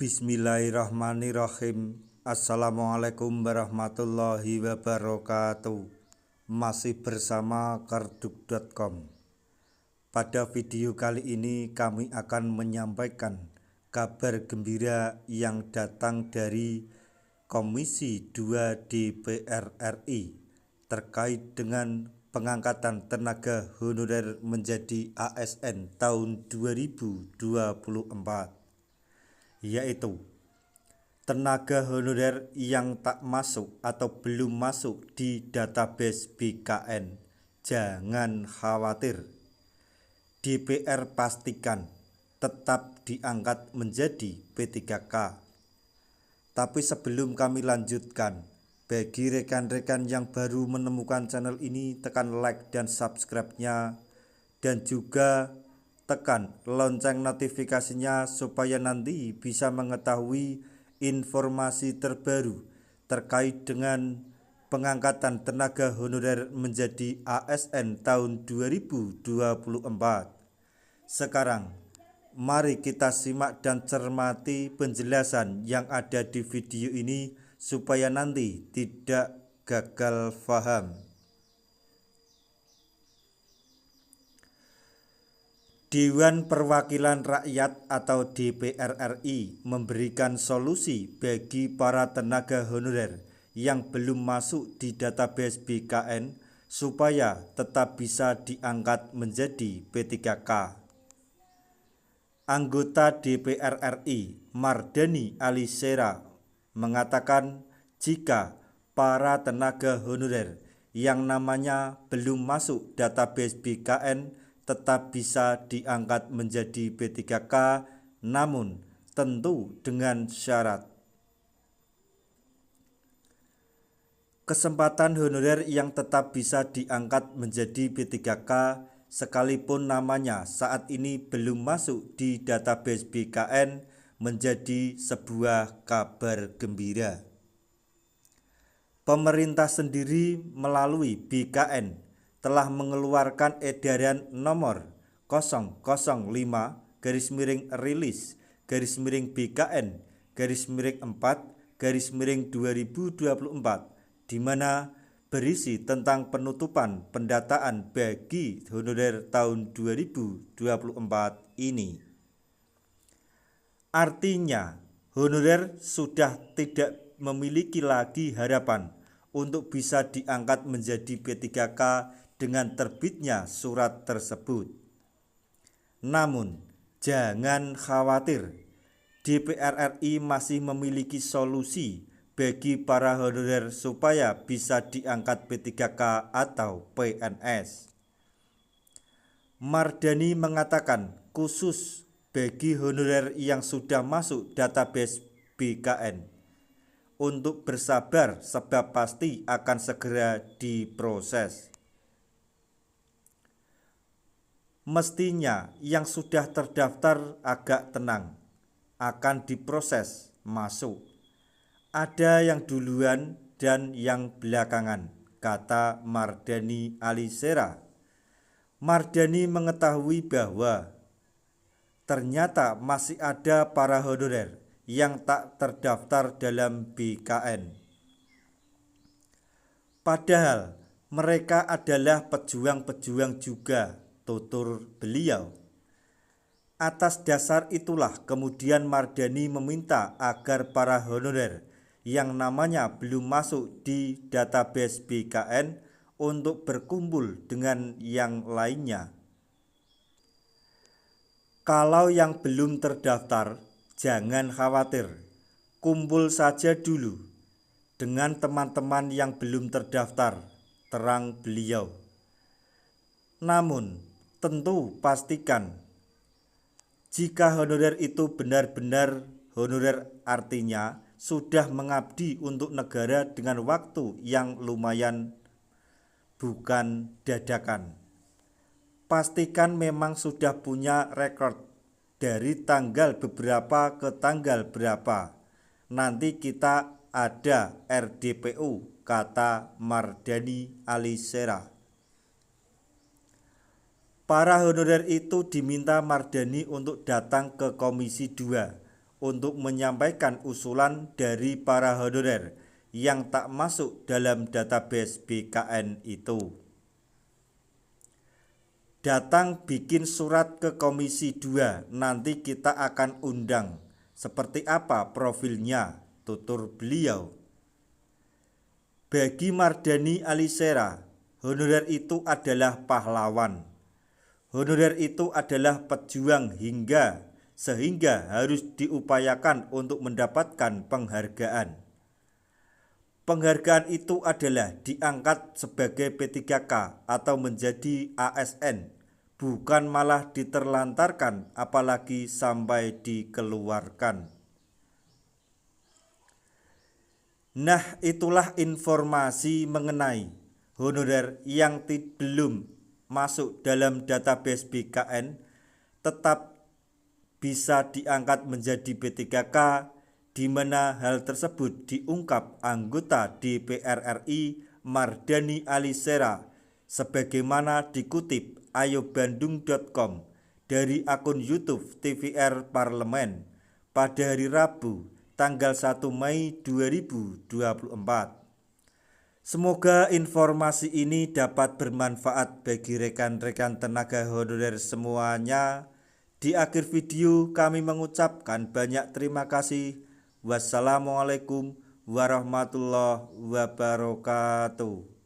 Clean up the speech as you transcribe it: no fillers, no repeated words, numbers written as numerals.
Bismillahirrahmanirrahim. Assalamualaikum warahmatullahi wabarakatuh. Masih bersama karduk.com. Pada video kali ini kami akan menyampaikan kabar gembira yang datang dari Komisi 2 DPR RI terkait dengan pengangkatan tenaga honorer menjadi ASN tahun 2024. Yaitu tenaga honorer yang tak masuk atau belum masuk di database BKN. Jangan khawatir, DPR pastikan tetap diangkat menjadi P3K. Tapi sebelum kami lanjutkan, bagi rekan-rekan yang baru menemukan channel ini, tekan like dan subscribe-nya, dan juga tekan lonceng notifikasinya supaya nanti bisa mengetahui informasi terbaru terkait dengan pengangkatan tenaga honorer menjadi ASN tahun 2024. Sekarang mari kita simak dan cermati penjelasan yang ada di video ini supaya nanti tidak gagal paham. Dewan Perwakilan Rakyat atau DPR RI memberikan solusi bagi para tenaga honorer yang belum masuk di database BKN supaya tetap bisa diangkat menjadi P3K. Anggota DPR RI Mardhani Alisera mengatakan jika para tenaga honorer yang namanya belum masuk database BKN tetap bisa diangkat menjadi P3K, namun tentu dengan syarat. Kesempatan honorer yang tetap bisa diangkat menjadi P3K sekalipun namanya saat ini belum masuk di database BKN menjadi sebuah kabar gembira. Pemerintah sendiri melalui BKN telah mengeluarkan edaran nomor 001-rilis-BKN-4-2024 di mana berisi tentang penutupan pendataan bagi honorer tahun 2024 ini. Artinya, honorer sudah tidak memiliki lagi harapan untuk bisa diangkat menjadi P3K dengan terbitnya surat tersebut. Namun, jangan khawatir, DPR RI masih memiliki solusi bagi para honorer supaya bisa diangkat P3K atau PNS. Mardhani mengatakan khusus bagi honorer yang sudah masuk database BKN untuk bersabar sebab pasti akan segera diproses. Mestinya yang sudah terdaftar agak tenang, akan diproses masuk. Ada yang duluan dan yang belakangan, kata Mardhani Alisera. Mardhani mengetahui bahwa ternyata masih ada para honorer yang tak terdaftar dalam BKN. Padahal mereka adalah pejuang-pejuang juga, tutur beliau. Atas dasar itulah kemudian Mardhani meminta agar para honorer yang namanya belum masuk di database BKN untuk berkumpul dengan yang lainnya. Kalau yang belum terdaftar, jangan khawatir, kumpul saja dulu dengan teman-teman yang belum terdaftar, terang beliau. Namun, tentu pastikan jika honorer itu benar-benar honorer, artinya sudah mengabdi untuk negara dengan waktu yang lumayan, bukan dadakan. Pastikan memang sudah punya rekod dari tanggal beberapa ke tanggal berapa. Nanti kita ada RDPU, kata Mardhani Alisera. Para honorer itu diminta Mardhani untuk datang ke Komisi 2 untuk menyampaikan usulan dari para honorer yang tak masuk dalam database BKN itu. Datang bikin surat ke Komisi 2, nanti kita akan undang. Seperti apa profilnya, tutur beliau. Bagi Mardhani Alisera, honorer itu adalah pahlawan. Honorer itu adalah pejuang sehingga harus diupayakan untuk mendapatkan penghargaan. Penghargaan itu adalah diangkat sebagai P3K atau menjadi ASN, bukan malah diterlantarkan apalagi sampai dikeluarkan. Nah, itulah informasi mengenai honorer yang belum masuk dalam database BKN tetap bisa diangkat menjadi P3K, di mana hal tersebut diungkap anggota DPR RI Mardhani Alisera sebagaimana dikutip ayobandung.com dari akun YouTube TVR Parlemen pada hari Rabu tanggal 1 Mei 2024. Semoga informasi ini dapat bermanfaat bagi rekan-rekan tenaga honorer semuanya. Di akhir video kami mengucapkan banyak terima kasih. Wassalamualaikum warahmatullahi wabarakatuh.